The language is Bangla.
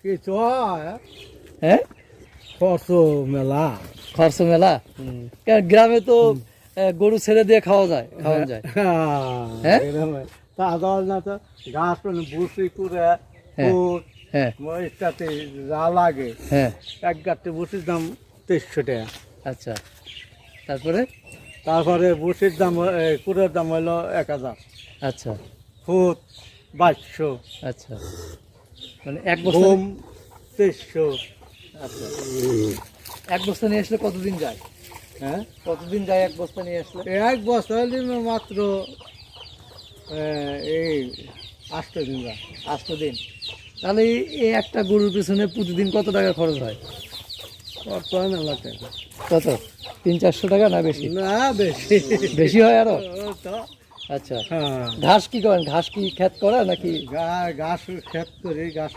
কিছু হয়, হ্যাঁ, খরচ মেলা। খরচ মেলা। কারণ গ্রামে তো গরু ছেড়ে দিয়ে খাওয়া যায়। হ্যাঁ? তা দল না তো ঘাস বুসি করে হ্যাঁ। ফুট হ্যাঁ, ইত্যাদি যা লাগে, হ্যাঁ, এক গাঁটে বুসির দাম 2300 টাকা। আচ্ছা। তারপরে? তারপরে বুসির দাম কুড়ের দাম হলো 1000, আচ্ছা, ফুট 2200, আচ্ছা। মানে এক বস্তা, ঘুম 2300। আচ্ছা, এক বস্তা নিয়ে আসলে কতদিন যায়? হ্যাঁ, কতদিন যায় এক বস্তা নিয়ে আসলে? এক বছর মাত্র এই 8 দিন যায়। 8 দিন। তাহলে এই একটা গরুর পিছনে প্রতিদিন কত টাকা খরচ হয়? বর্তমান মেলা টাকা। কত? 300-400 টাকা না বেশি? না বেশি, বেশি হয় আরো? তো আচ্ছা। হ্যাঁ, ঘাস কি করেন? ঘাস কি ক্ষেত করা নাকি? ঘাস ক্ষেত করি, ঘাস